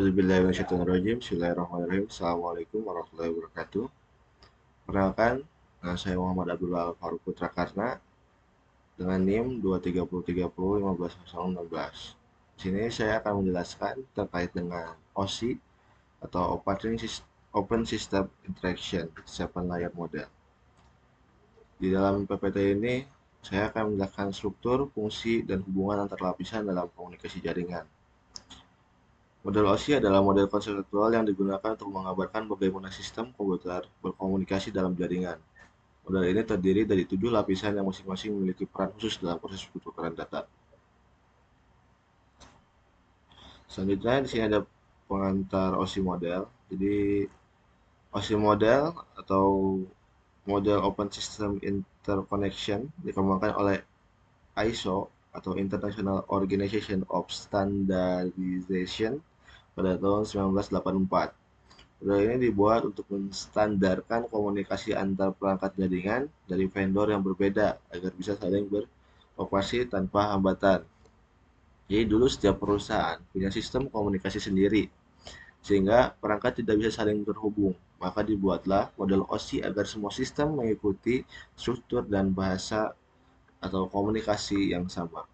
Bismillahirrahmanirrahim. Assalamualaikum warahmatullahi wabarakatuh. Perkenalkan, nama saya Muhammad Abdullah Faruq Putra Karna dengan NIM 230301516. Di sini saya akan menjelaskan terkait dengan OSI atau Open System Interaction 7 Layer Model. Di dalam PPT ini, saya akan menjelaskan struktur, fungsi, dan hubungan antar lapisan dalam komunikasi jaringan. Model OSI adalah model konseptual yang digunakan untuk menggambarkan bagaimana sistem komputer berkomunikasi dalam jaringan. Model ini terdiri dari 7 lapisan yang masing-masing memiliki peran khusus dalam proses pertukaran data. Selanjutnya di sini ada pengantar OSI model. Jadi OSI model atau model Open System Interconnection dikembangkan oleh ISO atau International Organization of Standardization pada tahun 1984. Model ini dibuat untuk menstandarkan komunikasi antar perangkat jaringan dari vendor yang berbeda agar bisa saling beroperasi tanpa hambatan. Jadi dulu setiap perusahaan punya sistem komunikasi sendiri, sehingga perangkat tidak bisa saling terhubung. Maka dibuatlah model OSI agar semua sistem mengikuti struktur dan bahasa atau komunikasi yang sama.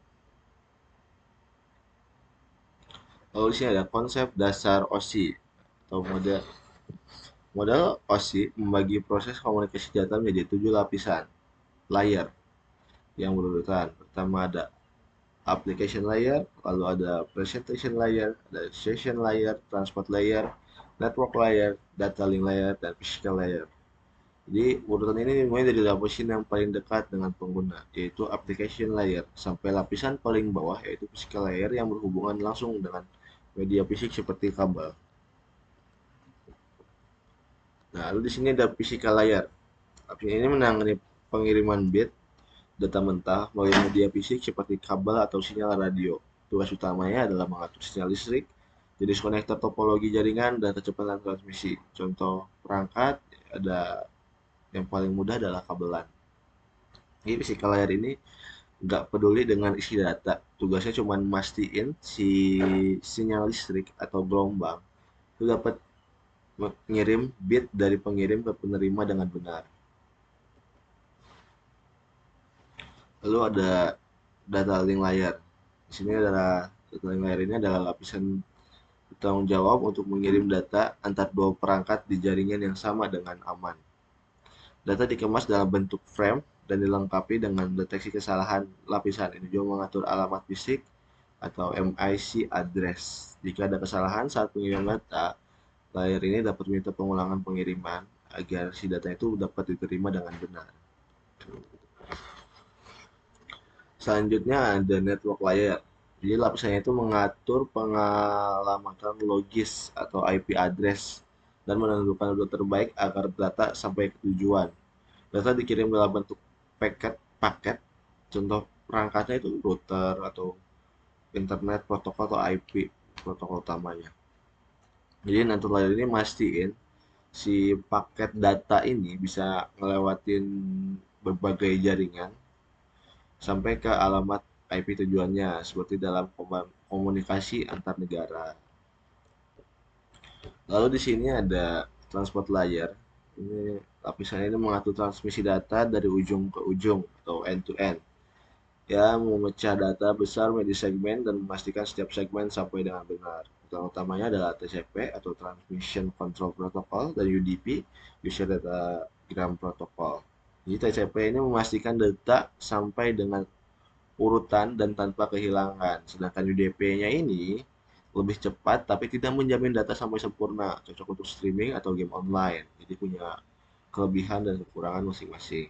Lalu di sini ada konsep dasar OSI atau model. Model OSI membagi proses komunikasi data menjadi 7 lapisan layer yang berurutan. Pertama ada application layer, lalu ada presentation layer, ada session layer, transport layer, network layer, data link layer, dan physical layer. Jadi urutan ini dimulai dari lapisan yang paling dekat dengan pengguna, yaitu application layer, sampai lapisan paling bawah, yaitu physical layer yang berhubungan langsung dengan media fisik seperti kabel. Nah, lalu di sini ada physical layer. Aplikasi ini menangani pengiriman bit data mentah melalui media fisik seperti kabel atau sinyal radio. Tugas utamanya adalah mengatur sinyal listrik, jenis konektor topologi jaringan, dan kecepatan transmisi. Contoh perangkat ada yang paling mudah adalah kabelan. Jadi physical layer ini nggak peduli dengan isi data. Tugasnya cuma mastiin si sinyal listrik atau gelombang itu dapat mengirim bit dari pengirim ke penerima dengan benar. Lalu ada data link layer. Di sini adalah data link layer ini adalah lapisan bertanggung jawab untuk mengirim data antar dua perangkat di jaringan yang sama dengan aman. Data dikemas dalam bentuk frame dan dilengkapi dengan deteksi kesalahan lapisan. Ini juga mengatur alamat fisik atau MIC address. Jika ada kesalahan saat pengiriman data, layer ini dapat meminta pengulangan pengiriman agar si data itu dapat diterima dengan benar. Selanjutnya ada network layer. Jadi lapisannya itu mengatur pengalamatan logis atau IP address dan menentukan rute terbaik agar data sampai ke tujuan. Data dikirim dalam bentuk paket. Contoh perangkatnya itu router atau internet protokol atau IP protokol utamanya. Jadi network layer ini mastiin si paket data ini bisa ngelewatin berbagai jaringan sampai ke alamat IP tujuannya seperti dalam komunikasi antar negara. Lalu di sini ada transport layer. Ini lapisan ini mengatur transmisi data dari ujung ke ujung atau end to end. Ya, memecah data besar menjadi segmen dan memastikan setiap segmen sampai dengan benar. Contoh utamanya adalah TCP atau Transmission Control Protocol dan UDP, User Datagram Protocol. Jadi TCP ini memastikan data sampai dengan urutan dan tanpa kehilangan. Sedangkan UDP-nya ini lebih cepat tapi tidak menjamin data sampai sempurna, cocok untuk streaming atau game online. Jadi punya kelebihan dan kekurangan masing-masing.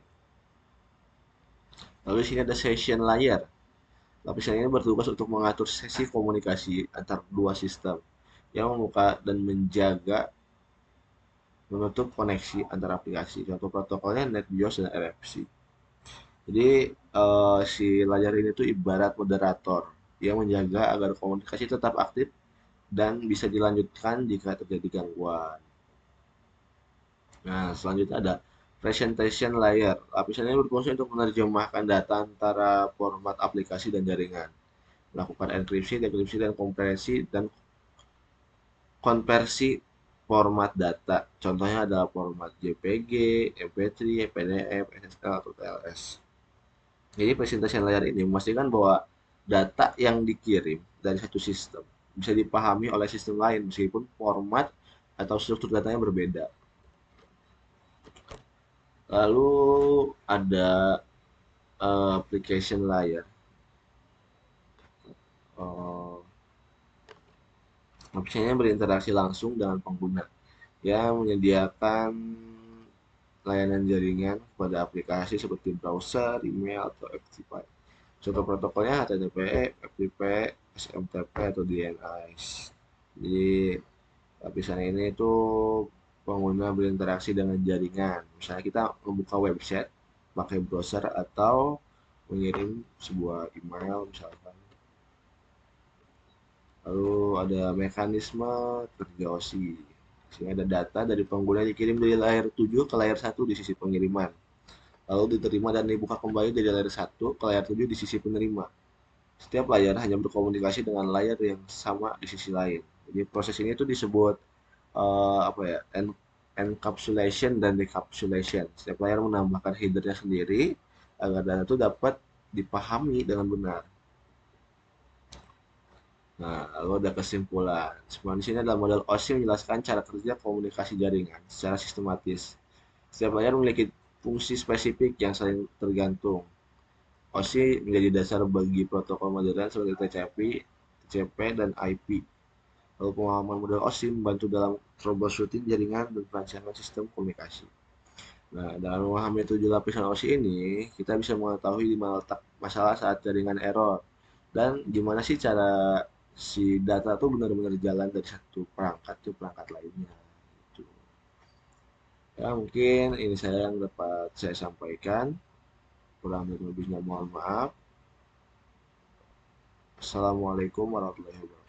Lalu di sini ada session layer. Lapisan ini bertugas untuk mengatur sesi komunikasi antar dua sistem yang membuka dan menjaga menutup koneksi antar aplikasi. Contoh protokolnya NetBIOS dan RFC. Jadi si layar ini tuh ibarat moderator yang menjaga agar komunikasi tetap aktif dan bisa dilanjutkan jika terjadi gangguan. Nah, selanjutnya ada presentation layer. Lapisan ini berfungsi untuk menerjemahkan data antara format aplikasi dan jaringan, melakukan enkripsi, dekripsi, dan kompresi dan konversi format data. Contohnya adalah format JPG, MP3, PDF, SSL, atau TLS. Jadi presentasi layar ini memastikan bahwa data yang dikirim dari satu sistem bisa dipahami oleh sistem lain meskipun format atau struktur datanya berbeda. Lalu ada application layer. Uh, Aplikasinya berinteraksi langsung dengan pengguna yang menyediakan layanan jaringan pada aplikasi seperti browser, email, atau FTP. Contoh protokolnya HTTP, FTP, SMTP, atau DNS. Jadi lapisan ini itu pengguna berinteraksi dengan jaringan. Misalnya kita membuka website pakai browser atau mengirim sebuah email misalkan. Lalu ada mekanisme kerja OSI. Sehingga ada data dari pengguna dikirim dari layar 7 ke layar 1 di sisi pengiriman. Lalu diterima dan dibuka kembali dari layar 1 ke layar 7 di sisi penerima. Setiap layar hanya berkomunikasi dengan layar yang sama di sisi lain. Jadi proses ini tuh disebut apa ya, encapsulation dan decapsulation. Setiap layar menambahkan headernya sendiri agar data itu dapat dipahami dengan benar. Nah, lalu ada kesimpulan. Sebenarnya di sini adalah model OSI menjelaskan cara kerja komunikasi jaringan secara sistematis. Setiap layar memiliki fungsi spesifik yang saling tergantung. OSI menjadi dasar bagi protokol modern seperti TCP, TCP, dan IP. Lalu pemahaman model OSI membantu dalam troubleshooting jaringan dan perancangan sistem komunikasi. Nah, dengan memahami 7 lapisan OSI ini, kita bisa mengetahui di mana letak masalah saat jaringan error dan gimana sih cara si data tuh benar-benar jalan dari satu perangkat ke perangkat lainnya. Gitu. Ya, mungkin ini saya yang dapat saya sampaikan. Kurang dan lebihnya mohon maaf. Assalamualaikum warahmatullahi wabarakatuh.